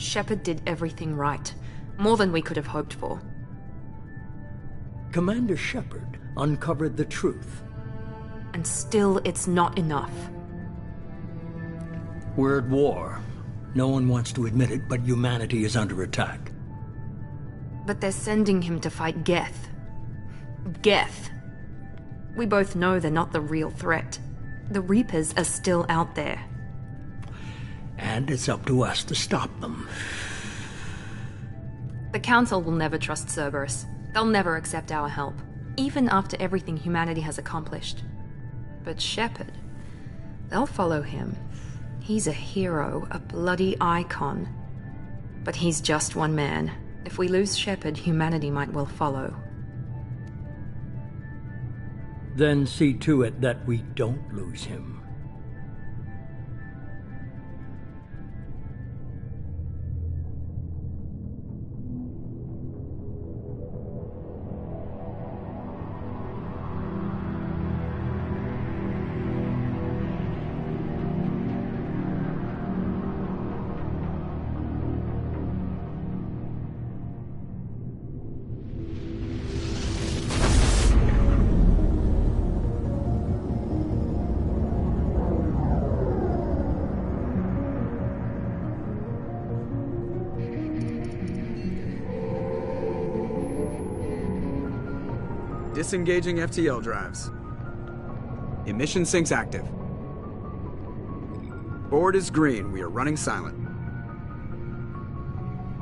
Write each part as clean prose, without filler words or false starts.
Shepard did everything right. More than we could have hoped for. Commander Shepard uncovered the truth. And still, it's not enough. We're at war. No one wants to admit it, but humanity is under attack. But they're sending him to fight Geth. Geth. We both know they're not the real threat. The Reapers are still out there. And it's up to us to stop them. The Council will never trust Cerberus. They'll never accept our help, even after everything humanity has accomplished. But Shepard, they'll follow him. He's a hero, a bloody icon. But he's just one man. If we lose Shepard, humanity might well follow. Then see to it that we don't lose him. Disengaging FTL drives. Emission sinks active. Board is green. We are running silent.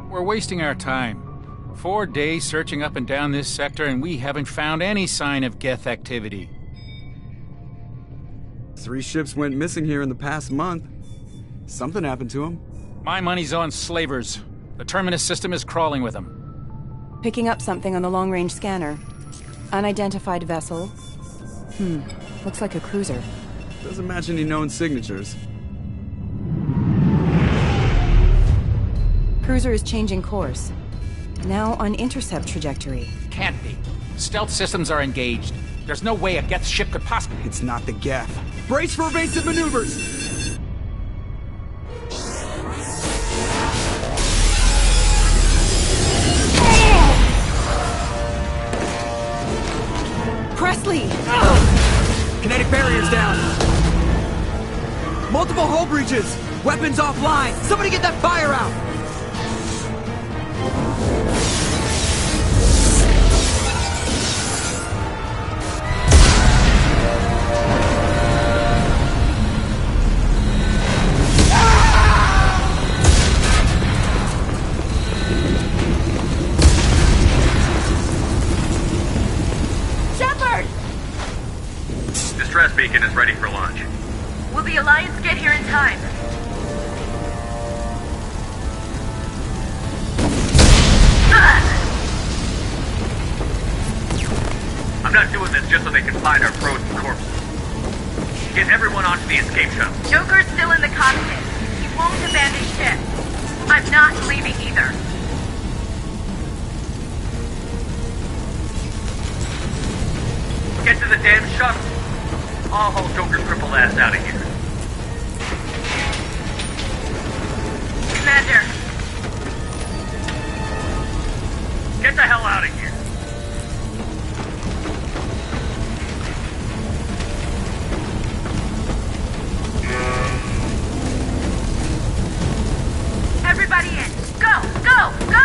We're wasting our time. 4 days searching up and down this sector, and we haven't found any sign of Geth activity. 3 ships went missing here in the past month. Something happened to them. My money's on slavers. The Terminus system is crawling with them. Picking up something on the long-range scanner. Unidentified vessel. Looks like a cruiser. Doesn't match any known signatures. Cruiser is changing course. Now on intercept trajectory. Can't be. Stealth systems are engaged. There's no way a Geth ship could possibly... It's not the Geth. Brace for evasive maneuvers! Presley! Kinetic barriers down! Multiple hull breaches! Weapons offline! Somebody get that fire out! Distress beacon is ready for launch. Will the Alliance get here in time? I'm not doing this just so they can find our frozen corpses. Get everyone onto the escape shuttle. Joker's still in the cockpit. He won't abandon ship. I'm not leaving either. Get to the damn shuttle. I'll haul Joker's crippled ass out of here. Commander, Get the hell out of here. everybody in. Go, go, go!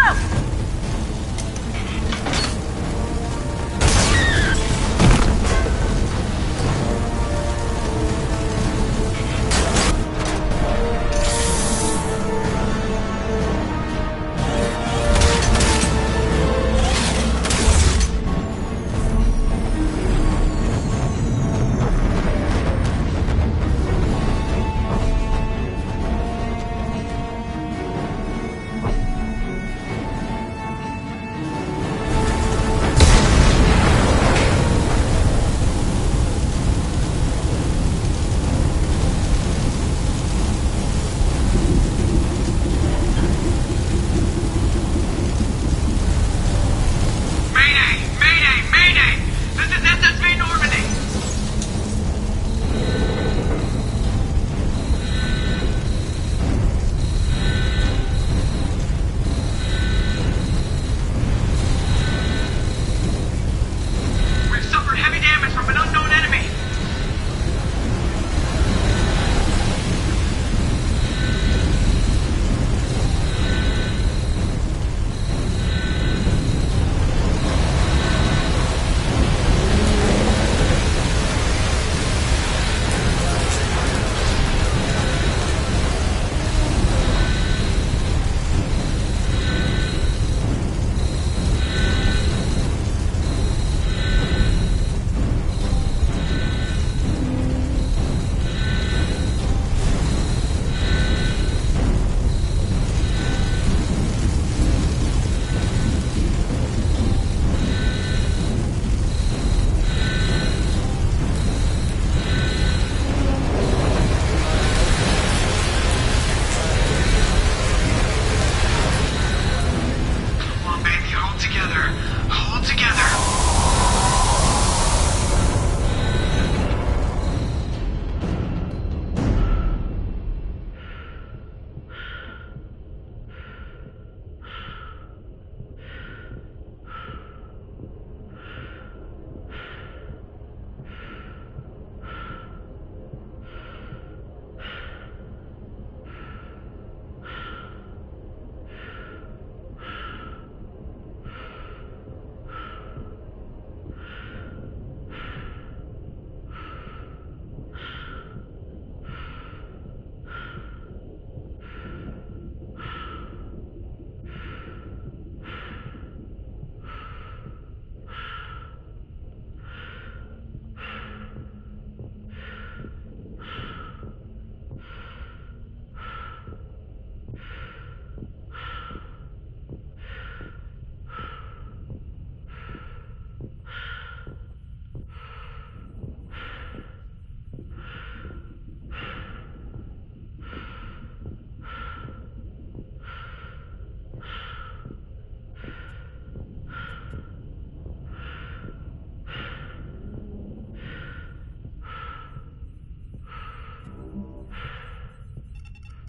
together. Hold together.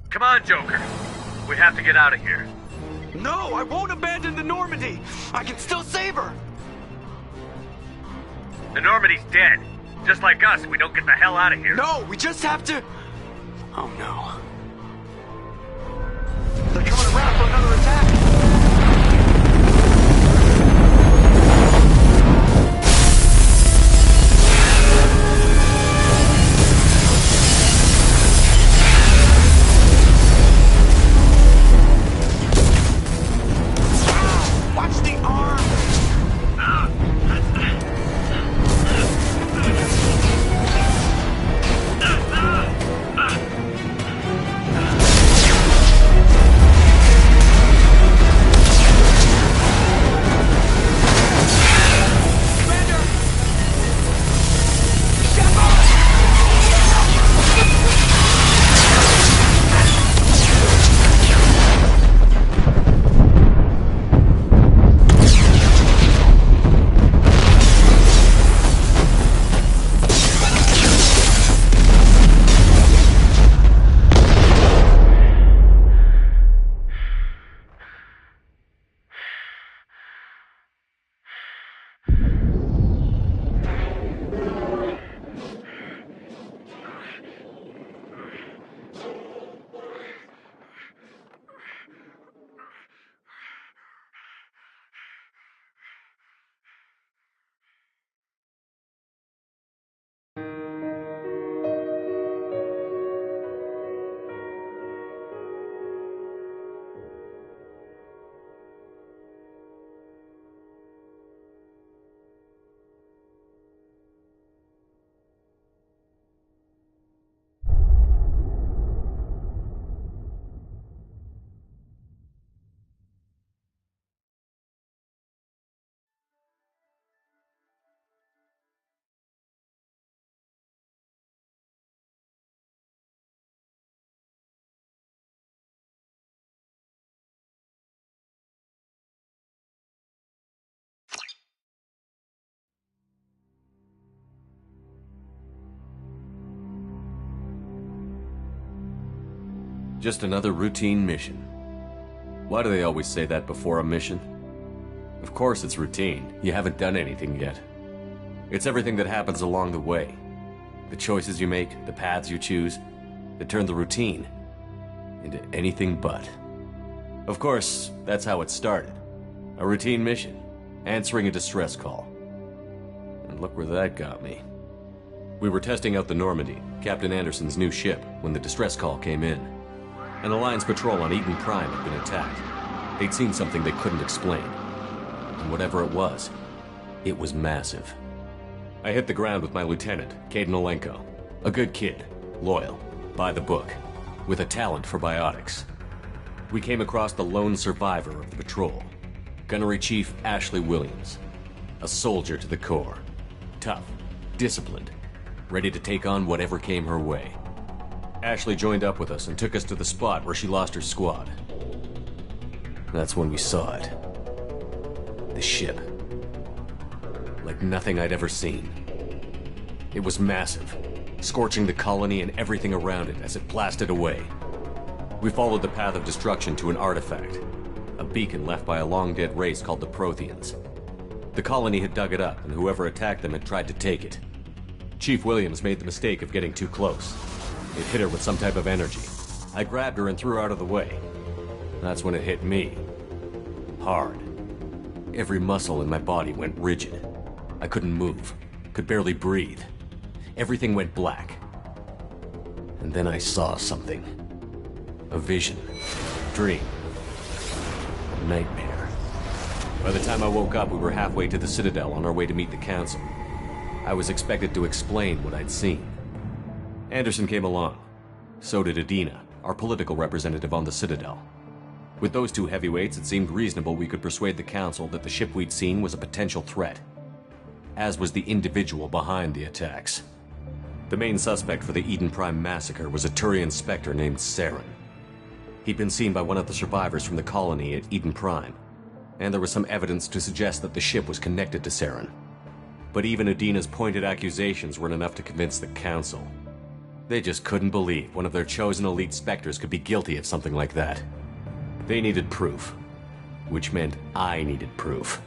Come on, Joker. We have to get out of here. No, I won't abandon the Normandy. I can still save her. The Normandy's dead. Just like us, we don't get the hell out of here. No, we just have to... Oh no. They're coming around for another attack. Watch the arm! Just another routine mission. Why do they always say that before a mission? Of course it's routine. You haven't done anything yet. It's everything that happens along the way. The choices you make, the paths you choose, that turn the routine into anything but. Of course, that's how it started. A routine mission, answering a distress call. And look where that got me. We were testing out the Normandy, Captain Anderson's new ship, when the distress call came in. An Alliance patrol on Eden Prime had been attacked. They'd seen something they couldn't explain. And whatever it was massive. I hit the ground with my lieutenant, Caden Olenko. A good kid, loyal, by the book, with a talent for biotics. We came across the lone survivor of the patrol, Gunnery Chief Ashley Williams. A soldier to the core. Tough, disciplined, ready to take on whatever came her way. Ashley joined up with us and took us to the spot where she lost her squad. That's when we saw it. The ship. Like nothing I'd ever seen. It was massive, scorching the colony and everything around it as it blasted away. We followed the path of destruction to an artifact, a beacon left by a long-dead race called the Protheans. The colony had dug it up, and whoever attacked them had tried to take it. Chief Williams made the mistake of getting too close. It hit her with some type of energy. I grabbed her and threw her out of the way. That's when it hit me. Hard. Every muscle in my body went rigid. I couldn't move, could barely breathe. Everything went black. And then I saw something. A vision. Dream. A nightmare. By the time I woke up, we were halfway to the Citadel on our way to meet the Council. I was expected to explain what I'd seen. Anderson came along. So did Adina, our political representative on the Citadel. With those two heavyweights, it seemed reasonable we could persuade the Council that the ship we'd seen was a potential threat. As was the individual behind the attacks. The main suspect for the Eden Prime massacre was a Turian Spectre named Saren. He'd been seen by one of the survivors from the colony at Eden Prime, and there was some evidence to suggest that the ship was connected to Saren. But even Adina's pointed accusations weren't enough to convince the Council. They just couldn't believe one of their chosen elite Spectres could be guilty of something like that. They needed proof, which meant I needed proof.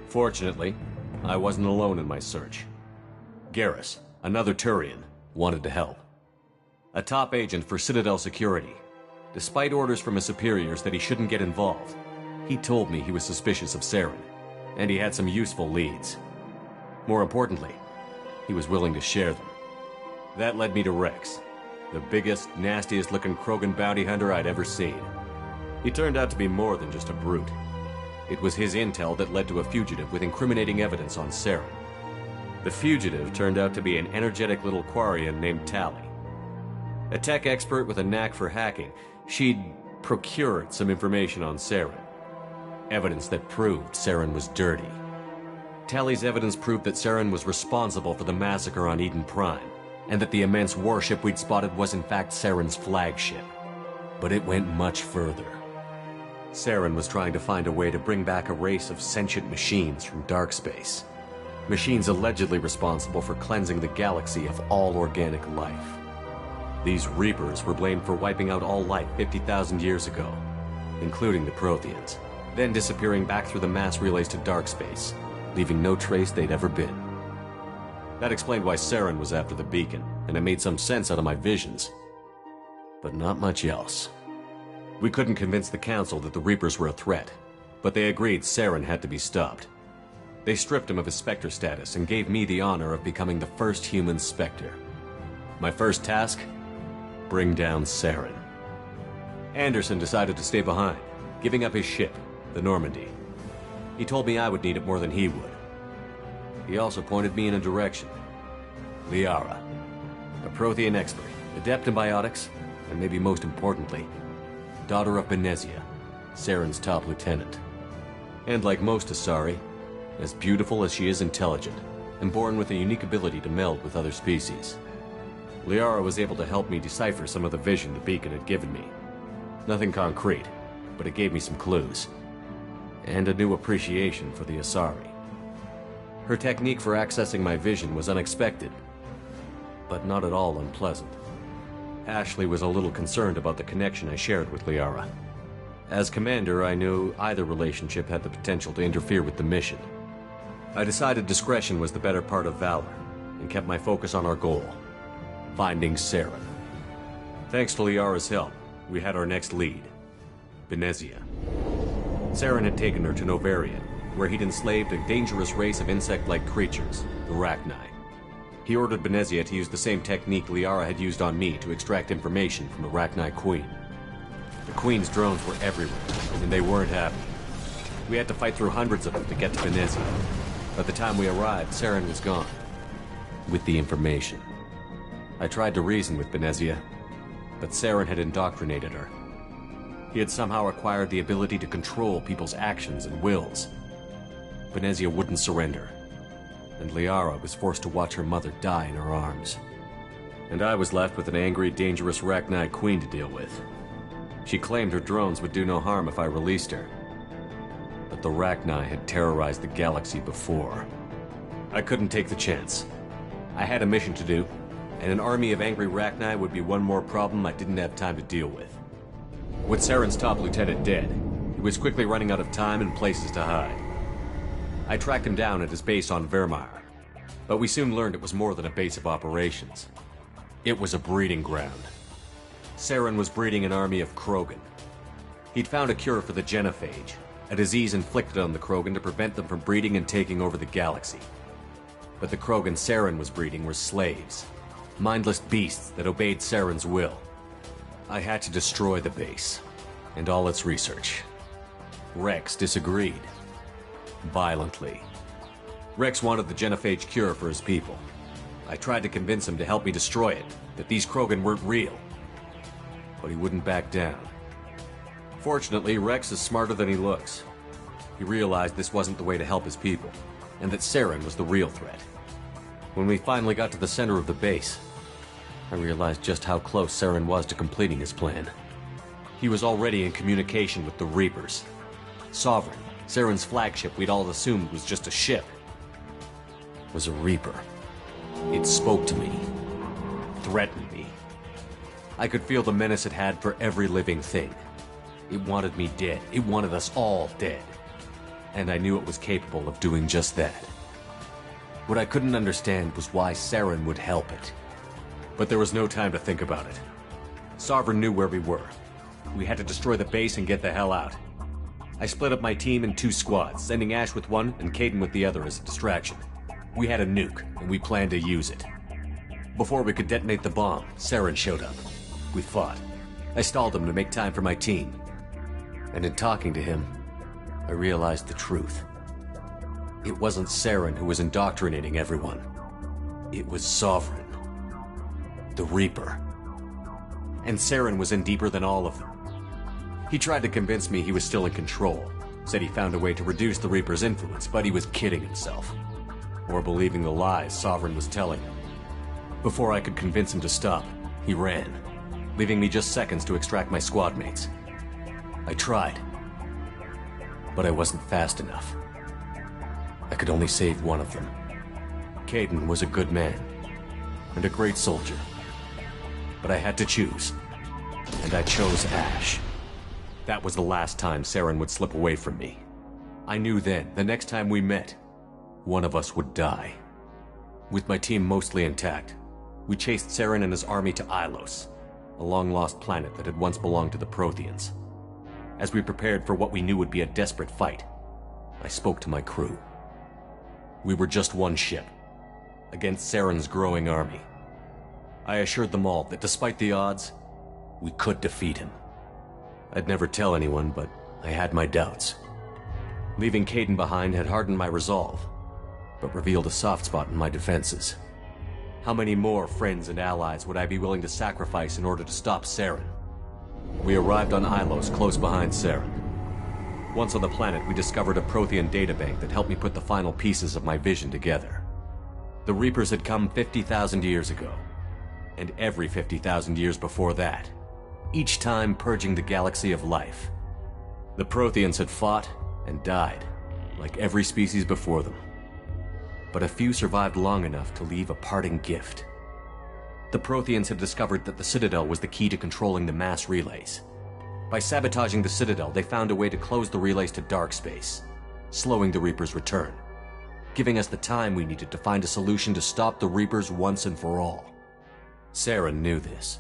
Fortunately, I wasn't alone in my search. Garrus, another Turian, wanted to help. A top agent for Citadel Security. Despite orders from his superiors that he shouldn't get involved, he told me he was suspicious of Saren, and he had some useful leads. More importantly, he was willing to share them. That led me to Rex, the biggest, nastiest-looking Krogan bounty hunter I'd ever seen. He turned out to be more than just a brute. It was his intel that led to a fugitive with incriminating evidence on Saren. The fugitive turned out to be an energetic little Quarian named Tali. A tech expert with a knack for hacking, she'd procured some information on Saren. Evidence that proved Saren was dirty. Tali's evidence proved that Saren was responsible for the massacre on Eden Prime, and that the immense warship we'd spotted was in fact Saren's flagship. But it went much further. Saren was trying to find a way to bring back a race of sentient machines from dark space. Machines allegedly responsible for cleansing the galaxy of all organic life. These Reapers were blamed for wiping out all life 50,000 years ago, including the Protheans, then disappearing back through the mass relays to dark space, leaving no trace they'd ever been. That explained why Saren was after the beacon, and it made some sense out of my visions. But not much else. We couldn't convince the Council that the Reapers were a threat, but they agreed Saren had to be stopped. They stripped him of his Spectre status and gave me the honor of becoming the first human Spectre. My first task? Bring down Saren. Anderson decided to stay behind, giving up his ship, the Normandy. He told me I would need it more than he would. He also pointed me in a direction. Liara, a Prothean expert, adept in biotics, and maybe most importantly, daughter of Benezia, Saren's top lieutenant. And like most Asari, as beautiful as she is intelligent, and born with a unique ability to meld with other species. Liara was able to help me decipher some of the vision the beacon had given me. Nothing concrete, but it gave me some clues. And a new appreciation for the Asari. Her technique for accessing my vision was unexpected, but not at all unpleasant. Ashley was a little concerned about the connection I shared with Liara. As commander, I knew either relationship had the potential to interfere with the mission. I decided discretion was the better part of valor, and kept my focus on our goal, finding Saren. Thanks to Liara's help, we had our next lead, Benezia. Saren had taken her to Novarian, where he'd enslaved a dangerous race of insect-like creatures, the Rachni. He ordered Benezia to use the same technique Liara had used on me to extract information from the Rachni Queen. The Queen's drones were everywhere, and they weren't happy. We had to fight through hundreds of them to get to Benezia. By the time we arrived, Saren was gone, with the information. I tried to reason with Benezia, but Saren had indoctrinated her. He had somehow acquired the ability to control people's actions and wills. Benezia wouldn't surrender, and Liara was forced to watch her mother die in her arms. And I was left with an angry, dangerous Rachni Queen to deal with. She claimed her drones would do no harm if I released her. but the Rachni had terrorized the galaxy before. I couldn't take the chance. I had a mission to do, and an army of angry Rachni would be one more problem I didn't have time to deal with. With Saren's top lieutenant dead, he was quickly running out of time and places to hide. I tracked him down at his base on Vermeer, but we soon learned it was more than a base of operations. It was a breeding ground. Saren was breeding an army of Krogan. He'd found a cure for the genophage, a disease inflicted on the Krogan to prevent them from breeding and taking over the galaxy. But the Krogan Saren was breeding were slaves, mindless beasts that obeyed Saren's will. I had to destroy the base, and all its research. Rex disagreed. Violently. Rex wanted the genophage cure for his people. I tried to convince him to help me destroy it, that these Krogan weren't real. But he wouldn't back down. Fortunately, Rex is smarter than he looks. He realized this wasn't the way to help his people, and that Saren was the real threat. When we finally got to the center of the base, I realized just how close Saren was to completing his plan. He was already in communication with the Reapers. Sovereign, Saren's flagship we'd all assumed was just a ship, was a Reaper. It spoke to me, threatened me. I could feel the menace it had for every living thing. It wanted me dead. It wanted us all dead. And I knew it was capable of doing just that. What I couldn't understand was why Saren would help it. But there was no time to think about it. Sovereign knew where we were. We had to destroy the base and get the hell out. I split up my team in 2 squads, sending Ash with one and Kaidan with the other as a distraction. We had a nuke, and we planned to use it. Before we could detonate the bomb, Saren showed up. We fought. I stalled him to make time for my team. And in talking to him, I realized the truth. It wasn't Saren who was indoctrinating everyone. It was Sovereign. The Reaper. And Saren was in deeper than all of them. He tried to convince me he was still in control. Said he found a way to reduce the Reaper's influence, but he was kidding himself. Or believing the lies Sovereign was telling him. Before I could convince him to stop, he ran, leaving me just seconds to extract my squad mates. I tried, but I wasn't fast enough. I could only save one of them. Kaidan was a good man, and a great soldier. But I had to choose, and I chose Ash. That was the last time Saren would slip away from me. I knew then, the next time we met, one of us would die. With my team mostly intact, we chased Saren and his army to Ilos, a long-lost planet that had once belonged to the Protheans. As we prepared for what we knew would be a desperate fight, I spoke to my crew. We were just one ship, against Saren's growing army. I assured them all that despite the odds, we could defeat him. I'd never tell anyone, but I had my doubts. Leaving Kaidan behind had hardened my resolve, but revealed a soft spot in my defenses. How many more friends and allies would I be willing to sacrifice in order to stop Saren? We arrived on Ilos, close behind Saren. Once on the planet, we discovered a Prothean databank that helped me put the final pieces of my vision together. The Reapers had come 50,000 years ago, and every 50,000 years before that, each time purging the galaxy of life. The Protheans had fought and died, like every species before them. But a few survived long enough to leave a parting gift. The Protheans had discovered that the Citadel was the key to controlling the mass relays. By sabotaging the Citadel, they found a way to close the relays to dark space, slowing the Reapers' return, giving us the time we needed to find a solution to stop the Reapers once and for all. Saren knew this.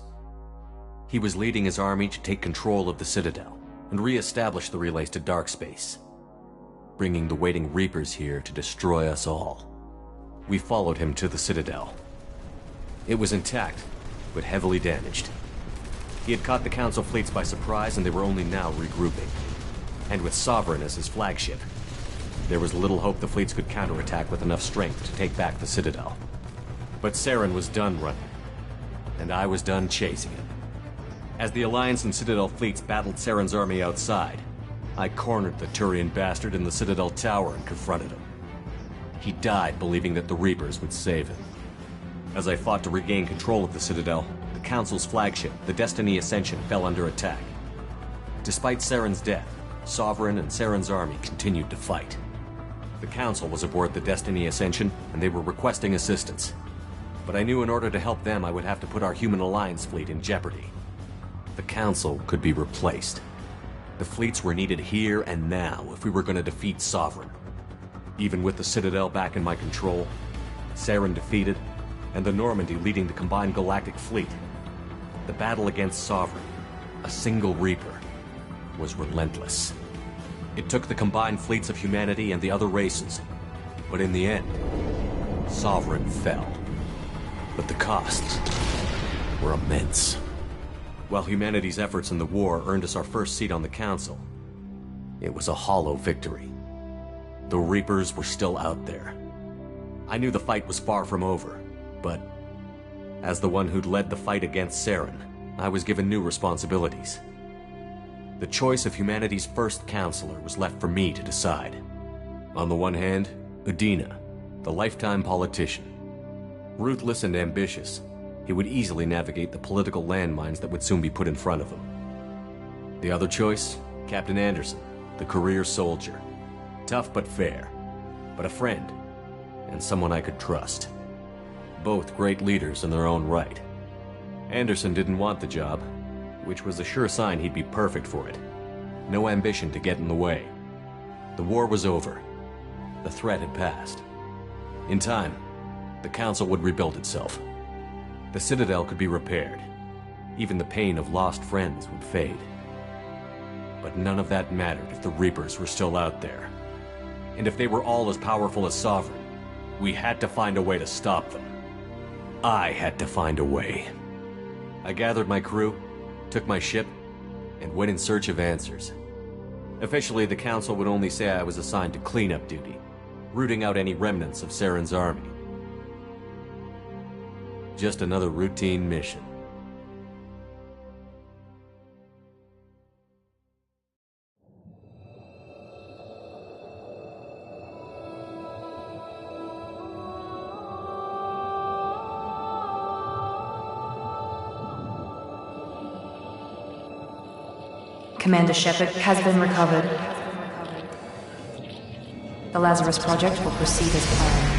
He was leading his army to take control of the Citadel and re-establish the relays to dark space, bringing the waiting Reapers here to destroy us all. We followed him to the Citadel. It was intact, but heavily damaged. He had caught the Council fleets by surprise, and they were only now regrouping. And with Sovereign as his flagship, there was little hope the fleets could counterattack with enough strength to take back the Citadel. But Saren was done running, and I was done chasing him. As the Alliance and Citadel fleets battled Saren's army outside, I cornered the Turian bastard in the Citadel tower and confronted him. He died believing that the Reapers would save him. As I fought to regain control of the Citadel, the Council's flagship, the Destiny Ascension, fell under attack. Despite Saren's death, Sovereign and Saren's army continued to fight. The Council was aboard the Destiny Ascension, and they were requesting assistance. But I knew in order to help them, I would have to put our Human Alliance fleet in jeopardy. The Council could be replaced. The fleets were needed here and now if we were going to defeat Sovereign. Even with the Citadel back in my control, Saren defeated, and the Normandy leading the combined galactic fleet, the battle against Sovereign, a single Reaper, was relentless. It took the combined fleets of humanity and the other races, but in the end, Sovereign fell. But the costs were immense. While humanity's efforts in the war earned us our first seat on the Council, it was a hollow victory. The Reapers were still out there. I knew the fight was far from over, but as the one who'd led the fight against Saren, I was given new responsibilities. The choice of humanity's first counselor was left for me to decide. On the one hand, Udina, the lifetime politician. Ruthless and ambitious, he would easily navigate the political landmines that would soon be put in front of him. The other choice, Captain Anderson, the career soldier. Tough but fair, but a friend, and someone I could trust. Both great leaders in their own right. Anderson didn't want the job, which was a sure sign he'd be perfect for it. No ambition to get in the way. The war was over. The threat had passed. In time, the Council would rebuild itself. The Citadel could be repaired. Even the pain of lost friends would fade. But none of that mattered if the Reapers were still out there. And if they were all as powerful as Sovereign, we had to find a way to stop them. I had to find a way. I gathered my crew, took my ship, and went in search of answers. Officially, the Council would only say I was assigned to cleanup duty, rooting out any remnants of Saren's army. Just another routine mission. Commander Shepard has been recovered. The Lazarus Project will proceed as planned.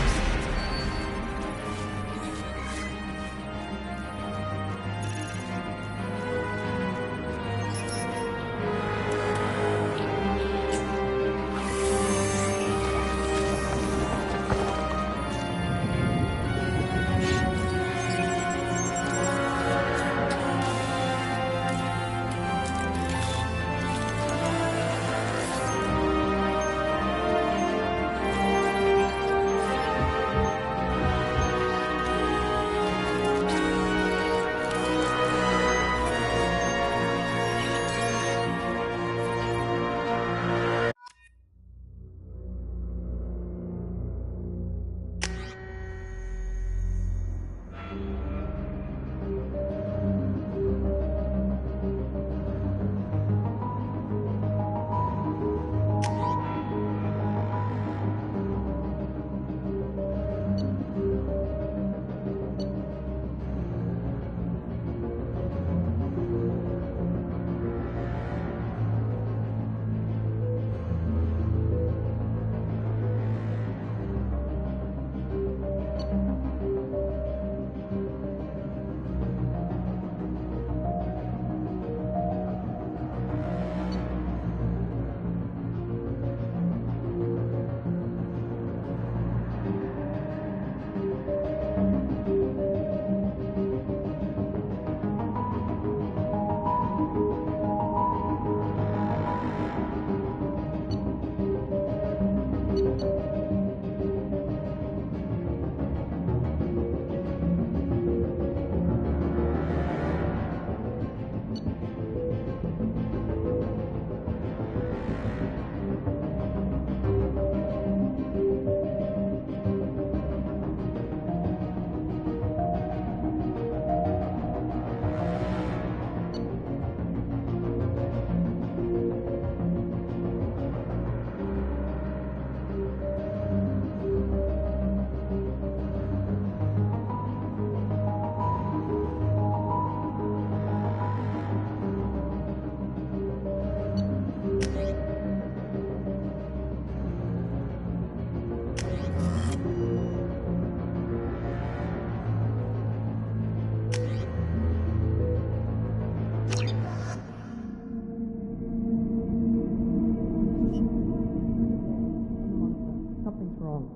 wrong?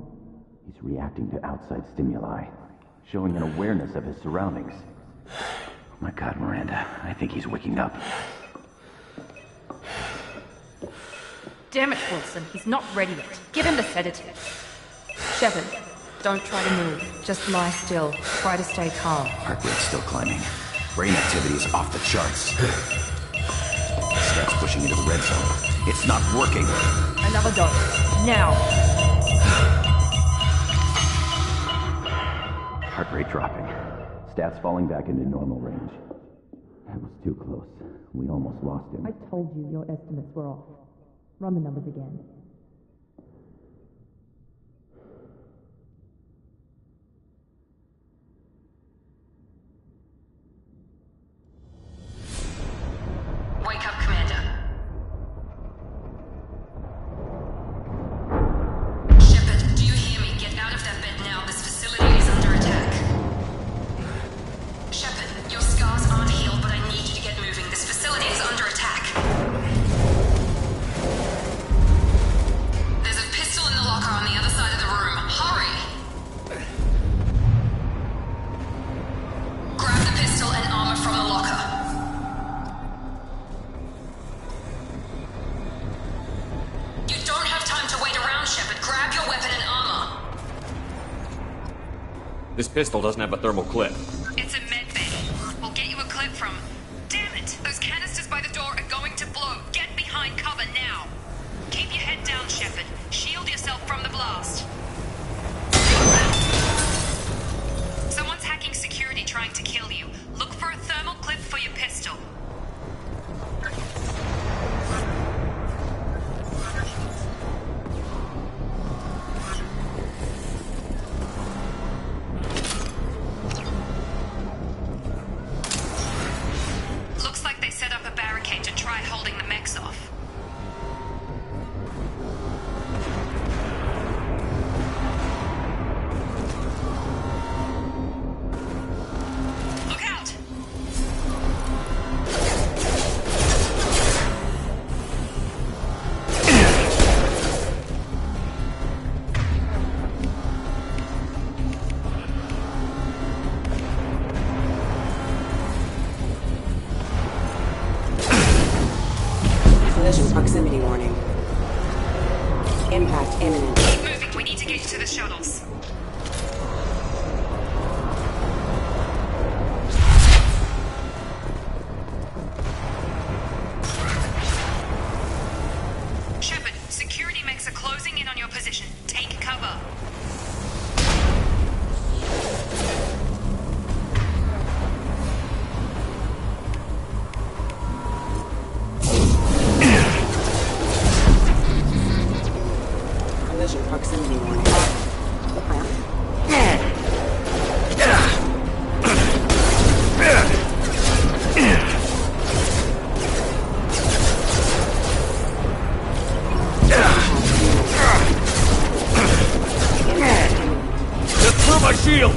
He's reacting to outside stimuli, showing an awareness of his surroundings. Oh my God, Miranda, I think he's waking up. Damn it, Wilson. He's not ready yet. Give him the sedative. Shepard, don't try to move. Just lie still. Try to stay calm. Heart rate's still climbing. Brain activity is off the charts. Steps pushing into the red zone. It's not working. Another dose. Now. Heart rate dropping. Stats falling back into normal range. That was too close. We almost lost him. I told you your estimates were off. Run the numbers again. Wake up, Commander. Shepard, do you hear me? Get out of that bed now. This facility is under attack. Shepard, your scars aren't healed, but I need you to get moving. This facility is under attack. There's a pistol in the locker on the other side of the room. Hurry! Grab the pistol and armor from the locker. You don't have time to wait around, Shepard. Grab your weapon and armor. This pistol doesn't have a thermal clip. It's a med bay. We'll get you a clip from... Damn it! Those canisters by the door are going to blow. Get behind cover now. Keep your head down, Shepard. Shield yourself from the blast. Someone's hacking security trying to kill you. Look for a thermal clip for your pistol. Looks like they set up a barricade to try holding the mechs off. Look out! Collision proximity warning. Impact imminent. Keep moving. We need to get you to the shuttles. Shepard, security mechs are closing in on your position. Take cover. Collision proximity warning. Just through my shield!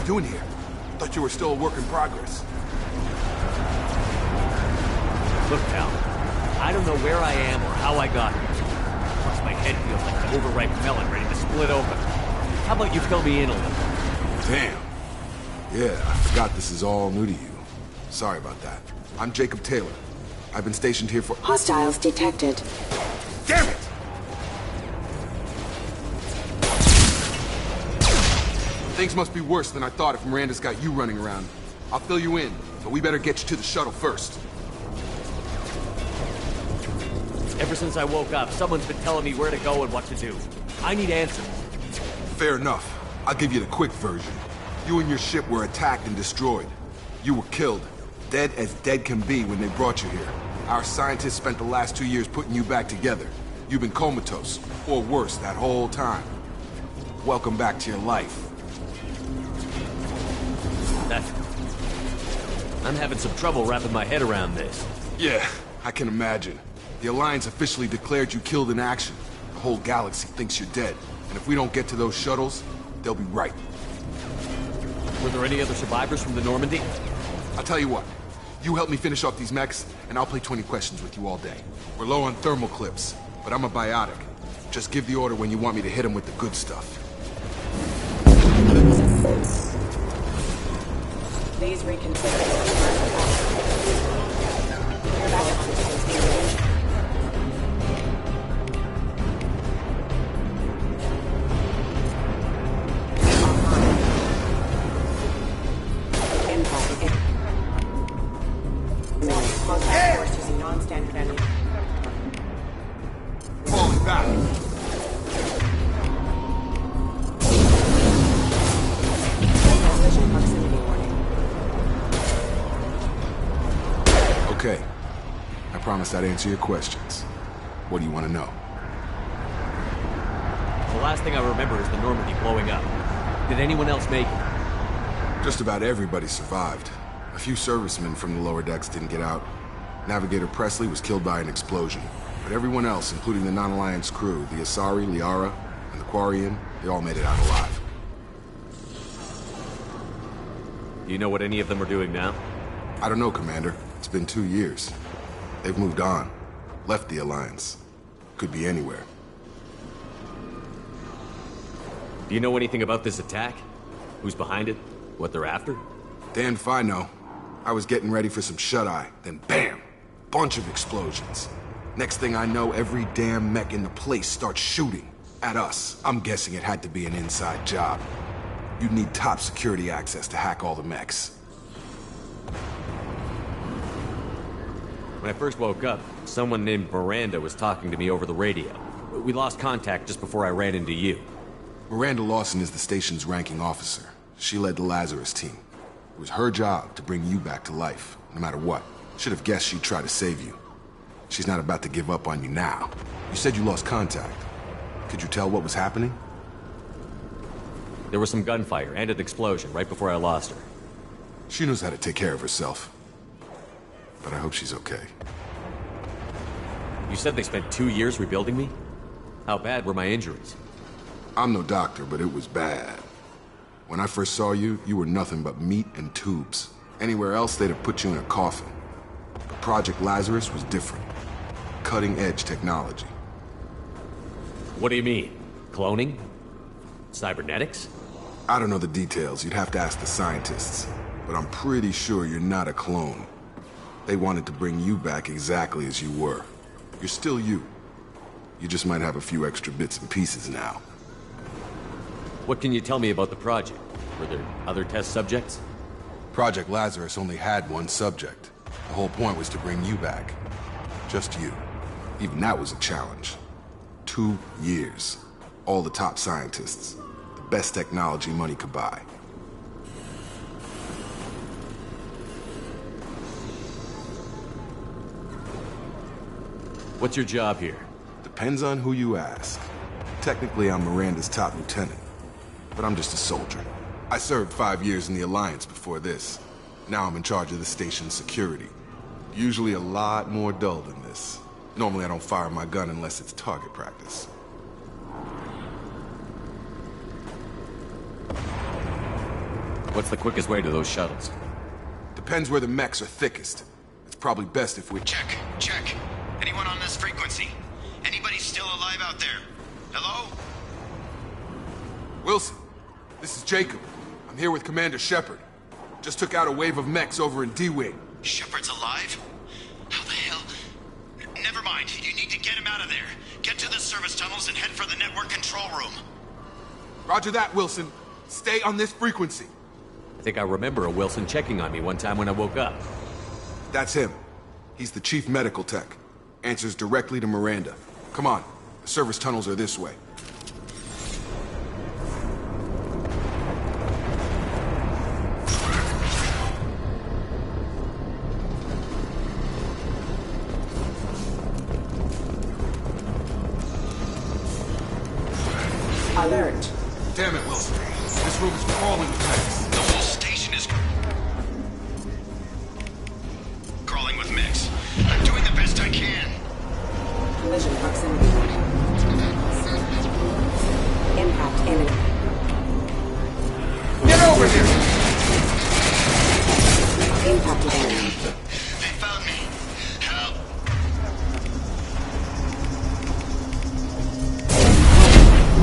doing here? Thought you were still a work in progress. Look, pal, I don't know where I am or how I got here. Plus, my head feels like an overripe melon ready to split open. How about you fill me in a little? Damn. Yeah, I forgot this is all new to you. Sorry about that. I'm Jacob Taylor. I've been stationed here for— Hostiles detected. Damn it! Things must be worse than I thought if Miranda's got you running around. I'll fill you in, but we better get you to the shuttle first. Ever since I woke up, someone's been telling me where to go and what to do. I need answers. Fair enough. I'll give you the quick version. You and your ship were attacked and destroyed. You were killed. Dead as dead can be when they brought you here. Our scientists spent the last 2 years putting you back together. You've been comatose, or worse, that whole time. Welcome back to your life. I'm having some trouble wrapping my head around this. Yeah, I can imagine. The Alliance officially declared you killed in action. The whole galaxy thinks you're dead. And if we don't get to those shuttles, they'll be right. Were there any other survivors from the Normandy? I'll tell you what. You help me finish off these mechs, and I'll play 20 questions with you all day. We're low on thermal clips, but I'm a biotic. Just give the order when you want me to hit them with the good stuff. Please reconsider. Your backup systems being released. Contact force using non-standard energy. Falling back. Transmission proximity warning. Okay. I promised I'd answer your questions. What do you want to know? The last thing I remember is the Normandy blowing up. Did anyone else make it? Just about everybody survived. A few servicemen from the lower decks didn't get out. Navigator Presley was killed by an explosion. But everyone else, including the non-Alliance crew, the Asari, Liara, and the Quarian, they all made it out alive. Do you know what any of them are doing now? I don't know, Commander. It's been 2 years. They've moved on. Left the Alliance. Could be anywhere. Do you know anything about this attack? Who's behind it? What they're after? Damned if I know. I was getting ready for some shut-eye, then BAM! Bunch of explosions. Next thing I know, every damn mech in the place starts shooting. At us. I'm guessing it had to be an inside job. You'd need top security access to hack all the mechs. When I first woke up, someone named Miranda was talking to me over the radio. We lost contact just before I ran into you. Miranda Lawson is the station's ranking officer. She led the Lazarus team. It was her job to bring you back to life, no matter what. Should have guessed she'd try to save you. She's not about to give up on you now. You said you lost contact. Could you tell what was happening? There was some gunfire and an explosion right before I lost her. She knows how to take care of herself. But I hope she's okay. You said they spent 2 years rebuilding me? How bad were my injuries? I'm no doctor, but it was bad. When I first saw you, you were nothing but meat and tubes. Anywhere else, they'd have put you in a coffin. But Project Lazarus was different. Cutting-edge technology. What do you mean? Cloning? Cybernetics? I don't know the details. You'd have to ask the scientists. But I'm pretty sure you're not a clone. They wanted to bring you back exactly as you were. You're still you. You just might have a few extra bits and pieces now. What can you tell me about the project? Were there other test subjects? Project Lazarus only had one subject. The whole point was to bring you back. Just you. Even that was a challenge. 2 years. All the top scientists. The best technology money could buy. What's your job here? Depends on who you ask. Technically, I'm Miranda's top lieutenant. But I'm just a soldier. I served 5 years in the Alliance before this. Now I'm in charge of the station's security. Usually a lot more dull than this. Normally I don't fire my gun unless it's target practice. What's the quickest way to those shuttles? Depends where the mechs are thickest. It's probably best if we... Check. Anyone on this frequency? Anybody still alive out there? Hello? Wilson, this is Jacob. I'm here with Commander Shepard. Just took out a wave of mechs over in D-Wing. Shepard's alive? How the hell? Never mind. You need to get him out of there. Get to the service tunnels and head for the network control room. Roger that, Wilson. Stay on this frequency. I think I remember a Wilson checking on me one time when I woke up. That's him. He's the chief medical tech. Answers directly to Miranda. Come on. The service tunnels are this way. Alert. Damn it, Wilson. This room is crawling with mechs. The whole station is crawling with mechs. I'm doing the best I can. Collision proximity. Impact imminent. Get over here! Impact event. They found me. Help.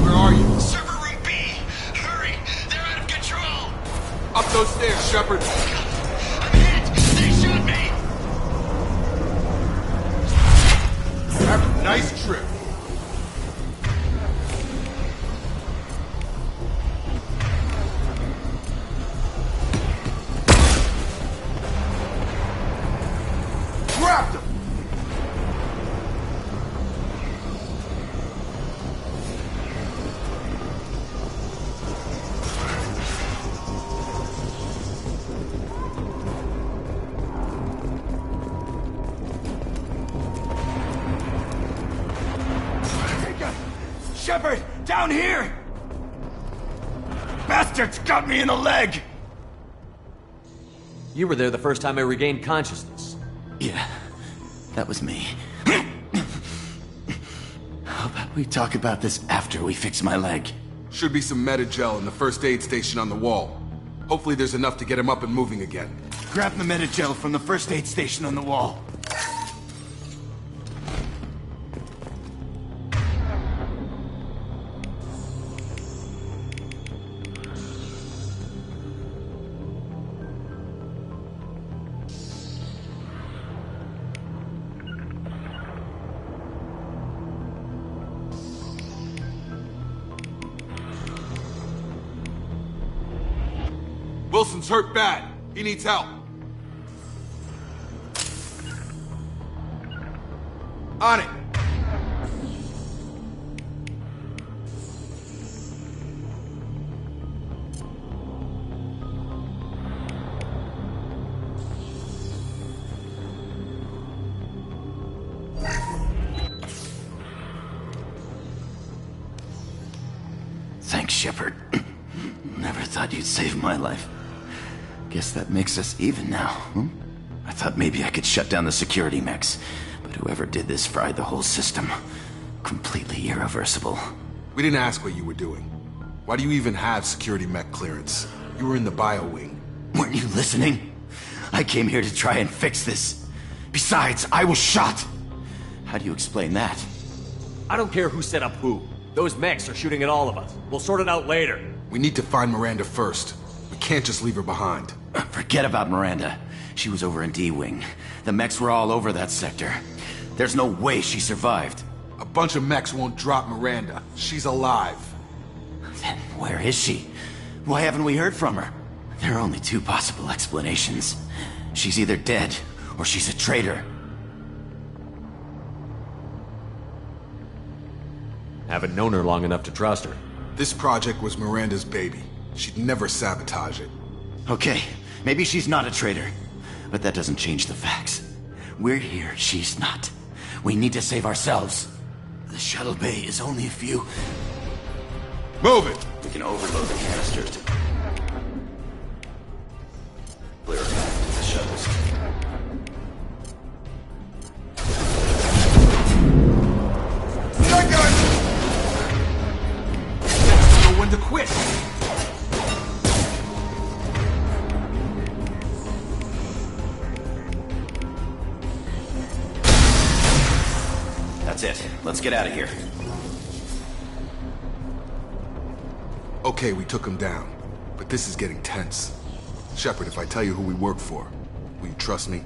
Where are you? Server room B. Hurry. They're out of control. Up those stairs, Shepard. I'm hit. They shot me. Have a nice trip. Grabbed him! Shepard, down here! Bastards got me in the leg! You were there the first time I regained consciousness. Yeah, that was me. How about we talk about this after we fix my leg? Should be some Metagel in the first aid station on the wall. Hopefully there's enough to get him up and moving again. Grab the Metagel from the first aid station on the wall. Wilson's hurt bad. He needs help. On it. Thanks, Shepard. Never thought you'd save my life. Guess that makes us even now, hmm? I thought maybe I could shut down the security mechs, but whoever did this fried the whole system. Completely irreversible. We didn't ask what you were doing. Why do you even have security mech clearance? You were in the bio wing. Weren't you listening? I came here to try and fix this. Besides, I was shot. How do you explain that? I don't care who set up who. Those mechs are shooting at all of us. We'll sort it out later. We need to find Miranda first. We can't just leave her behind. Forget about Miranda. She was over in D-Wing. The mechs were all over that sector. There's no way she survived. A bunch of mechs won't drop Miranda. She's alive. Then where is she? Why haven't we heard from her? There are only two possible explanations. She's either dead, or she's a traitor. Haven't known her long enough to trust her. This project was Miranda's baby. She'd never sabotage it. Okay, maybe she's not a traitor. But that doesn't change the facts. We're here, she's not. We need to save ourselves. The shuttle bay is only a few... Move it! We can overload the canisters to... clear a path to the shuttles. Shotgun! Know when to quit. let's get out of here. Okay, we took him down, but this is getting tense. Shepard, if I tell you who we work for, will you trust me?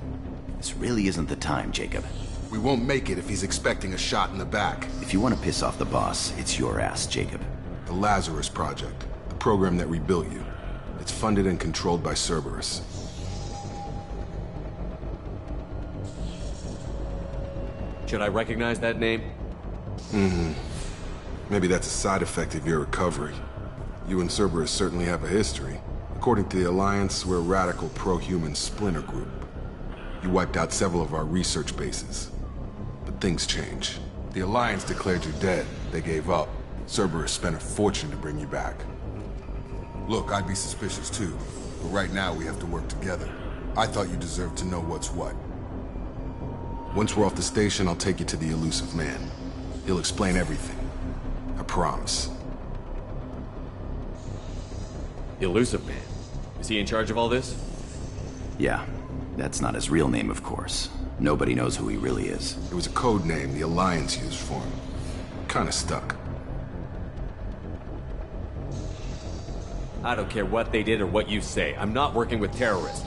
This really isn't the time, Jacob. We won't make it if he's expecting a shot in the back. If you want to piss off the boss, it's your ass, Jacob. The Lazarus Project, the program that rebuilt you. It's funded and controlled by Cerberus. Should I recognize that name? Maybe that's a side effect of your recovery. You and Cerberus certainly have a history. According to the Alliance, we're a radical pro-human splinter group. You wiped out several of our research bases. But things change. The Alliance declared you dead. They gave up. Cerberus spent a fortune to bring you back. Look, I'd be suspicious too, but right now we have to work together. I thought you deserved to know what's what. Once we're off the station, I'll take you to the elusive man. He'll explain everything. I promise. Elusive Man? Is he in charge of all this? Yeah, that's not his real name, of course. Nobody knows who he really is. It was a code name the Alliance used for him. Kinda stuck. I don't care what they did or what you say. I'm not working with terrorists.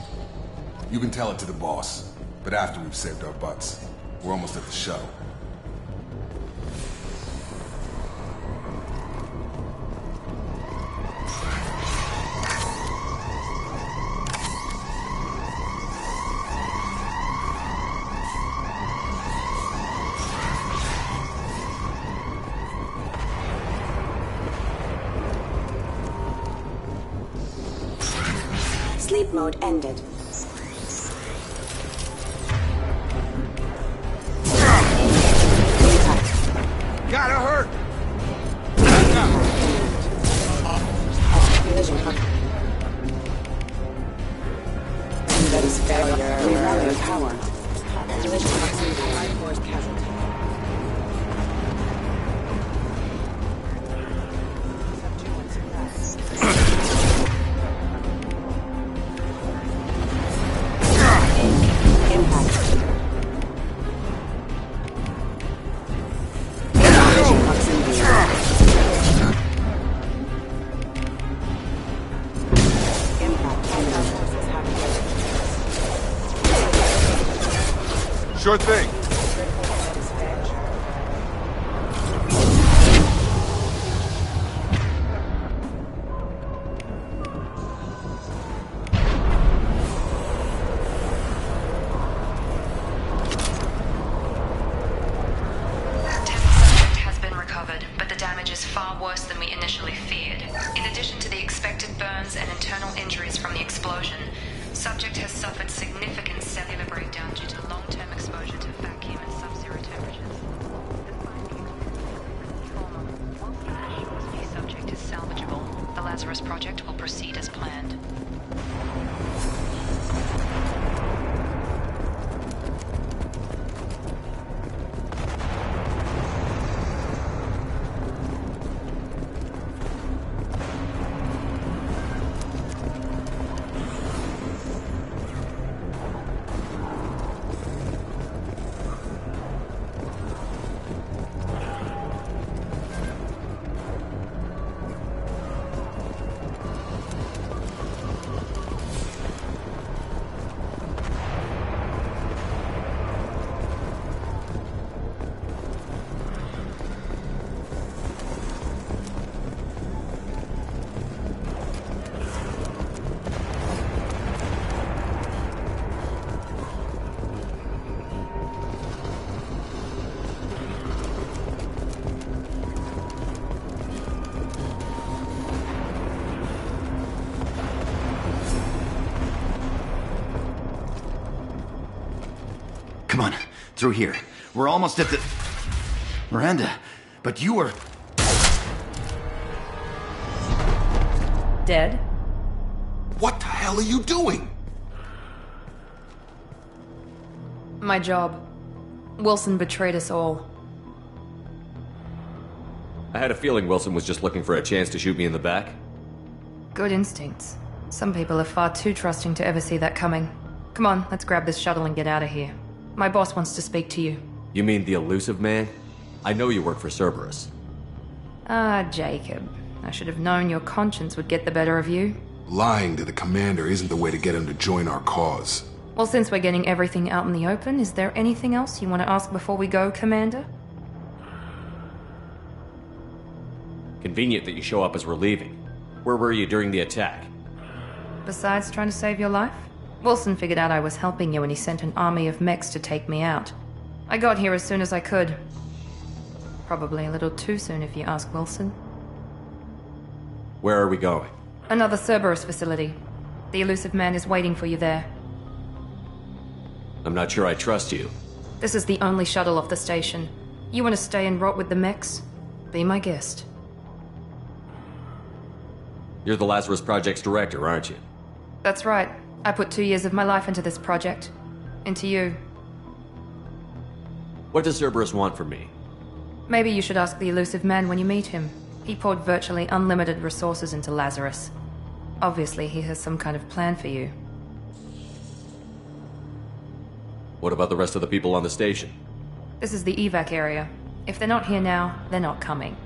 You can tell it to the boss, but after we've saved our butts. We're almost at the show. Sleep mode ended. Gotta hurt! Collision. That is failure. Rerouting power. Collision proximity. High force casualty. Sure thing. Has been recovered, but the damage is far worse than we initially feared. In addition to the expected burns and internal injuries from the explosion, subject has suffered significant cellular breakdown due to long-term exposure to vacuum and sub-zero temperatures. The subject is salvageable. The Lazarus Project will proceed as planned. Come on, through here. We're almost at the... Miranda, but you were... Dead? What the hell are you doing? My job. Wilson betrayed us all. I had a feeling Wilson was just looking for a chance to shoot me in the back. Good instincts. Some people are far too trusting to ever see that coming. Come on, let's grab this shuttle and get out of here. My boss wants to speak to you. You mean the elusive man? I know you work for Cerberus. Ah, Jacob. I should have known your conscience would get the better of you. Lying to the commander isn't the way to get him to join our cause. Well, since we're getting everything out in the open, is there anything else you want to ask before we go, Commander? Convenient that you show up as we're leaving. Where were you during the attack? Besides trying to save your life? Wilson figured out I was helping you and he sent an army of mechs to take me out. I got here as soon as I could. Probably a little too soon if you ask Wilson. Where are we going? Another Cerberus facility. The elusive man is waiting for you there. I'm not sure I trust you. This is the only shuttle off the station. You want to stay and rot with the mechs? Be my guest. You're the Lazarus Project's director, aren't you? That's right. I put 2 years of my life into this project. Into you. What does Cerberus want from me? Maybe you should ask the elusive man when you meet him. He poured virtually unlimited resources into Lazarus. Obviously, he has some kind of plan for you. What about the rest of the people on the station? This is the evac area. If they're not here now, they're not coming.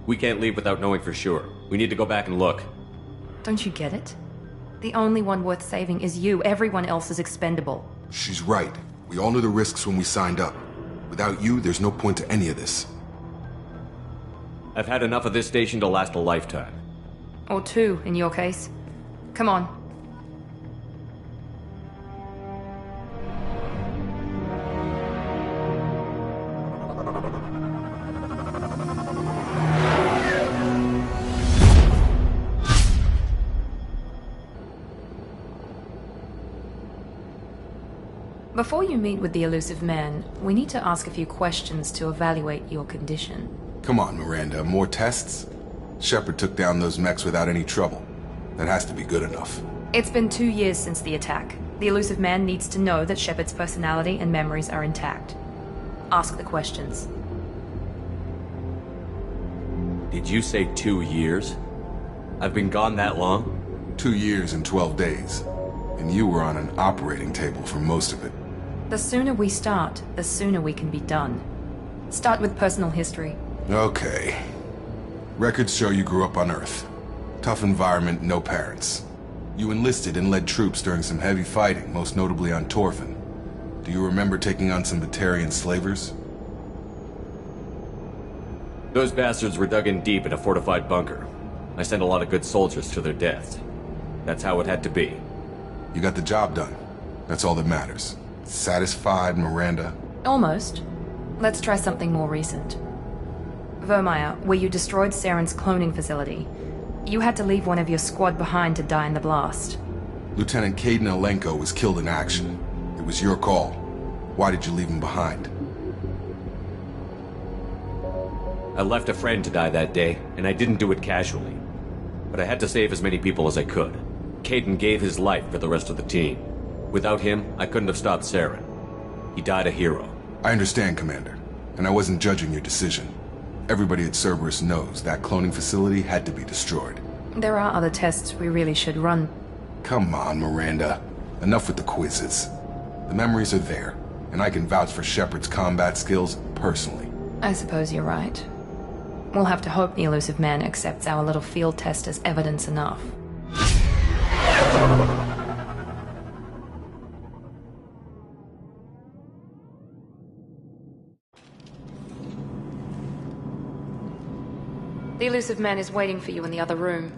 We can't leave without knowing for sure. We need to go back and look. Don't you get it? The only one worth saving is you. Everyone else is expendable. She's right. We all knew the risks when we signed up. Without you, there's no point to any of this. I've had enough of this station to last a lifetime. Or 2, in your case. Come on. Before you meet with the elusive man, we need to ask a few questions to evaluate your condition. Come on, Miranda, more tests? Shepard took down those mechs without any trouble. That has to be good enough. It's been 2 years since the attack. The elusive man needs to know that Shepard's personality and memories are intact. Ask the questions. Did you say 2 years? I've been gone that long? 2 years and 12 days. And you were on an operating table for most of it. The sooner we start, the sooner we can be done. Start with personal history. Okay. Records show you grew up on Earth. Tough environment, no parents. You enlisted and led troops during some heavy fighting, most notably on Torfin. Do you remember taking on some Batarian slavers? Those bastards were dug in deep in a fortified bunker. I sent a lot of good soldiers to their deaths. That's how it had to be. You got the job done. That's all that matters. Satisfied, Miranda? Almost. Let's try something more recent. Vermeer, where you destroyed Saren's cloning facility. You had to leave one of your squad behind to die in the blast. Lieutenant Caden Alenko was killed in action. It was your call. Why did you leave him behind? I left a friend to die that day, and I didn't do it casually. But I had to save as many people as I could. Caden gave his life for the rest of the team. Without him, I couldn't have stopped Saren. He died a hero. I understand, Commander. And I wasn't judging your decision. Everybody at Cerberus knows that cloning facility had to be destroyed. There are other tests we really should run. Come on, Miranda. Enough with the quizzes. The memories are there, and I can vouch for Shepard's combat skills personally. I suppose you're right. We'll have to hope the elusive man accepts our little field test as evidence enough. The elusive man is waiting for you in the other room.